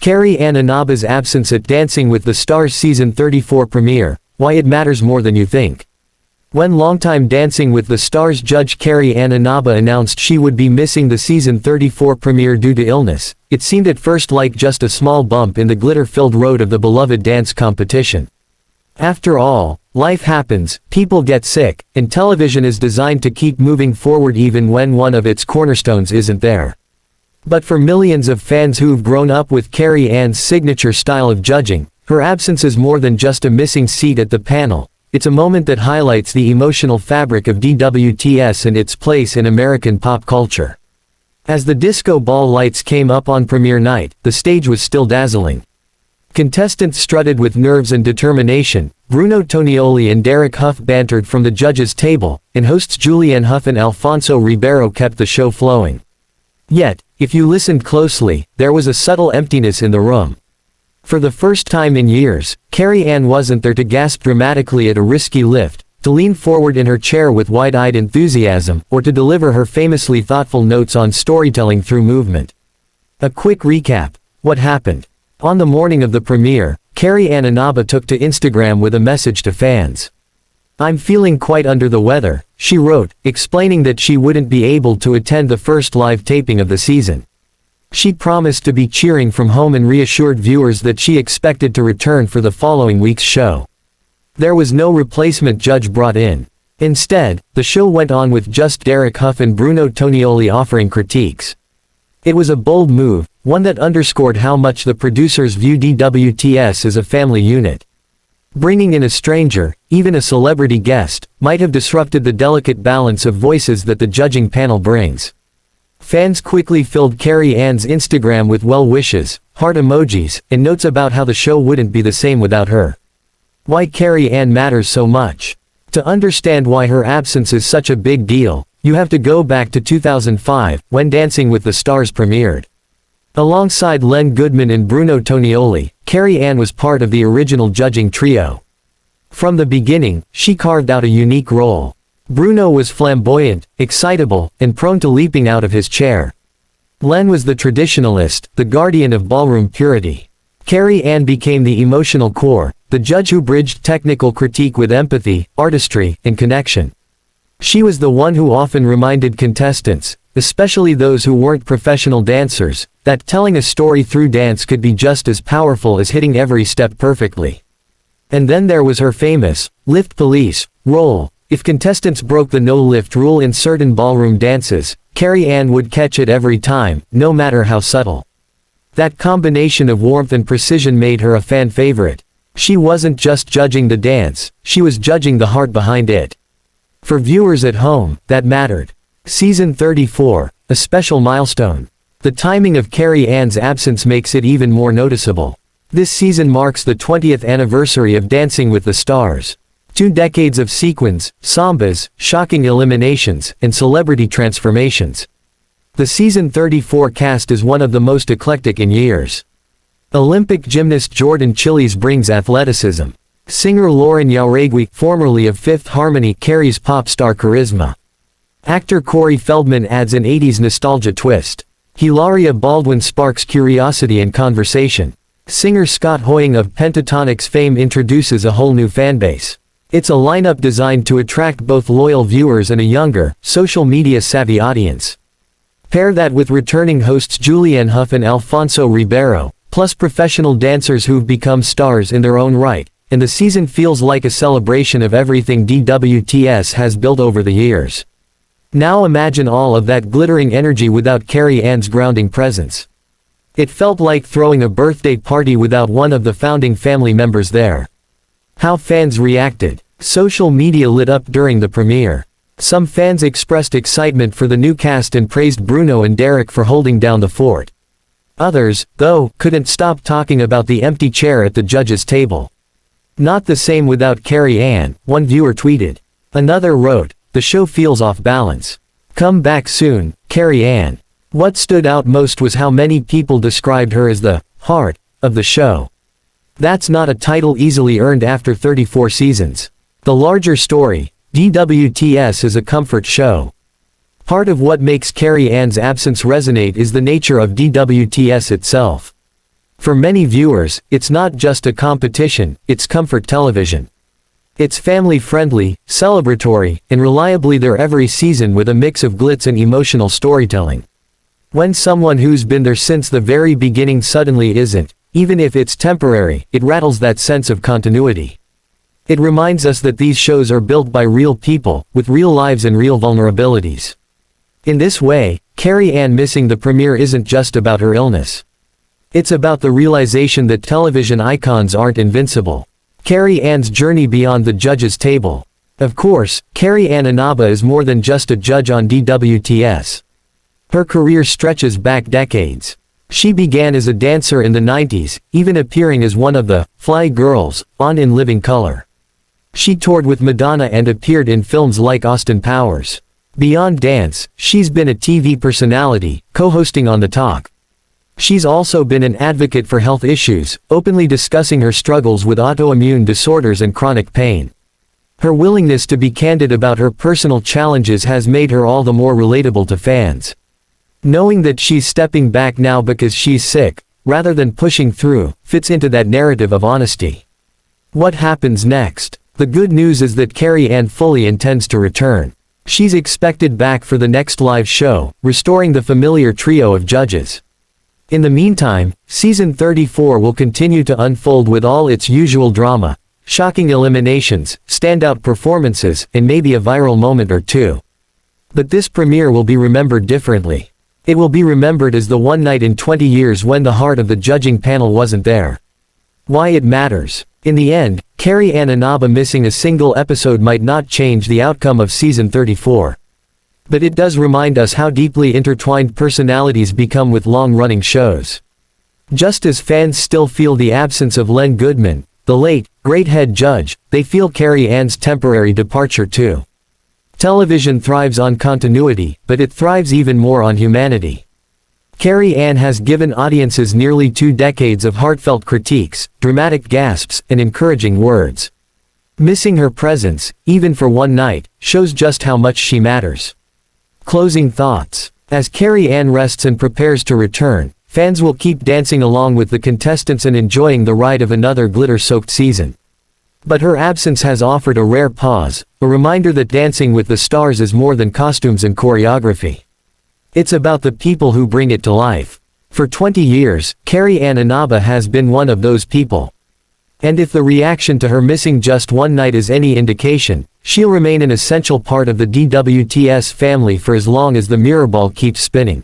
Carrie Ann Inaba's absence at Dancing with the Stars Season 34 premiere, why it matters more than you think. When longtime Dancing with the Stars judge Carrie Ann Inaba announced she would be missing the Season 34 premiere due to illness, it seemed at first like just a small bump in the glitter-filled road of the beloved dance competition. After all, life happens, people get sick, and television is designed to keep moving forward even when one of its cornerstones isn't there. But for millions of fans who've grown up with Carrie Ann's signature style of judging, her absence is more than just a missing seat at the panel. It's a moment that highlights the emotional fabric of DWTS and its place in American pop culture. As the disco ball lights came up on premiere night, the stage was still dazzling. Contestants strutted with nerves and determination, Bruno Tonioli and Derek Hough bantered from the judges' table, and hosts Julianne Hough and Alfonso Ribeiro kept the show flowing. Yet, if you listened closely, there was a subtle emptiness in the room. For the first time in years, Carrie Ann wasn't there to gasp dramatically at a risky lift, to lean forward in her chair with wide-eyed enthusiasm, or to deliver her famously thoughtful notes on storytelling through movement. A quick recap. What happened? On the morning of the premiere, Carrie Ann Inaba took to Instagram with a message to fans. "I'm feeling quite under the weather," she wrote, explaining that she wouldn't be able to attend the first live taping of the season. She promised to be cheering from home and reassured viewers that she expected to return for the following week's show. There was no replacement judge brought in. Instead, the show went on with just Derek Hough and Bruno Tonioli offering critiques. It was a bold move, one that underscored how much the producers view DWTS as a family unit. Bringing in a stranger, even a celebrity guest, might have disrupted the delicate balance of voices that the judging panel brings. Fans quickly filled Carrie Ann's Instagram with well wishes, heart emojis, and notes about how the show wouldn't be the same without her. Why Carrie Ann matters so much. To understand why her absence is such a big deal, you have to go back to 2005, when Dancing with the Stars premiered. Alongside Len Goodman and Bruno Tonioli, Carrie Ann was part of the original judging trio. From the beginning, she carved out a unique role. Bruno was flamboyant, excitable, and prone to leaping out of his chair. Len was the traditionalist, the guardian of ballroom purity. Carrie Ann became the emotional core, the judge who bridged technical critique with empathy, artistry, and connection. She was the one who often reminded contestants, especially those who weren't professional dancers, that telling a story through dance could be just as powerful as hitting every step perfectly. And then there was her famous, lift police, role. If contestants broke the no-lift rule in certain ballroom dances, Carrie Ann would catch it every time, no matter how subtle. That combination of warmth and precision made her a fan favorite. She wasn't just judging the dance, she was judging the heart behind it. For viewers at home, that mattered. Season 34, a special milestone. The timing of Carrie Ann's absence makes it even more noticeable. This season marks the 20th anniversary of Dancing with the Stars. 2 decades of sequins, sambas, shocking eliminations, and celebrity transformations. The Season 34 cast is one of the most eclectic in years. Olympic gymnast Jordan Chiles brings athleticism. Singer Lauren Jauregui, formerly of Fifth Harmony, carries pop star charisma. Actor Corey Feldman adds an 80s nostalgia twist. Hilaria Baldwin sparks curiosity and conversation. Singer Scott Hoying of Pentatonix fame introduces a whole new fanbase. It's a lineup designed to attract both loyal viewers and a younger, social media-savvy audience. Pair that with returning hosts Julianne Hough and Alfonso Ribeiro, plus professional dancers who've become stars in their own right, and the season feels like a celebration of everything DWTS has built over the years. Now imagine all of that glittering energy without Carrie Ann's grounding presence. It felt like throwing a birthday party without one of the founding family members there. How fans reacted. Social media lit up during the premiere. Some fans expressed excitement for the new cast and praised Bruno and Derek for holding down the fort. Others, though, couldn't stop talking about the empty chair at the judges' table. "Not the same without Carrie Ann," one viewer tweeted. Another wrote, "The show feels off balance. Come back soon, Carrie Ann." What stood out most was how many people described her as the heart of the show. That's not a title easily earned after 34 seasons. The larger story, DWTS is a comfort show. Part of what makes Carrie Ann's absence resonate is the nature of DWTS itself. For many viewers, it's not just a competition, it's comfort television. It's family-friendly, celebratory, and reliably there every season with a mix of glitz and emotional storytelling. When someone who's been there since the very beginning suddenly isn't, even if it's temporary, it rattles that sense of continuity. It reminds us that these shows are built by real people, with real lives and real vulnerabilities. In this way, Carrie Ann missing the premiere isn't just about her illness. It's about the realization that television icons aren't invincible. Carrie Ann's journey beyond the judge's table. Of course, Carrie Ann Inaba is more than just a judge on DWTS. Her career stretches back decades. She began as a dancer in the 90s, even appearing as one of the Fly Girls on In Living Color. She toured with Madonna and appeared in films like Austin Powers. Beyond dance, she's been a TV personality, co-hosting On The Talk. She's also been an advocate for health issues, openly discussing her struggles with autoimmune disorders and chronic pain. Her willingness to be candid about her personal challenges has made her all the more relatable to fans. Knowing that she's stepping back now because she's sick, rather than pushing through, fits into that narrative of honesty. What happens next? The good news is that Carrie Ann fully intends to return. She's expected back for the next live show, restoring the familiar trio of judges. In the meantime, season 34 will continue to unfold with all its usual drama, shocking eliminations, standout performances, and maybe a viral moment or two. But this premiere will be remembered differently. It will be remembered as the one night in 20 years when the heart of the judging panel wasn't there. Why it matters. In the end, Carrie Ann Inaba missing a single episode might not change the outcome of season 34. But it does remind us how deeply intertwined personalities become with long-running shows. Just as fans still feel the absence of Len Goodman, the late, great head judge, they feel Carrie Ann's temporary departure too. Television thrives on continuity, but it thrives even more on humanity. Carrie Ann has given audiences nearly 2 decades of heartfelt critiques, dramatic gasps, and encouraging words. Missing her presence, even for one night, shows just how much she matters. Closing thoughts. As Carrie Ann rests and prepares to return, fans will keep dancing along with the contestants and enjoying the ride of another glitter-soaked season. But her absence has offered a rare pause, a reminder that Dancing with the Stars is more than costumes and choreography. It's about the people who bring it to life. For 20 years, Carrie Ann Inaba has been one of those people. And if the reaction to her missing just one night is any indication, she'll remain an essential part of the DWTS family for as long as the mirror ball keeps spinning.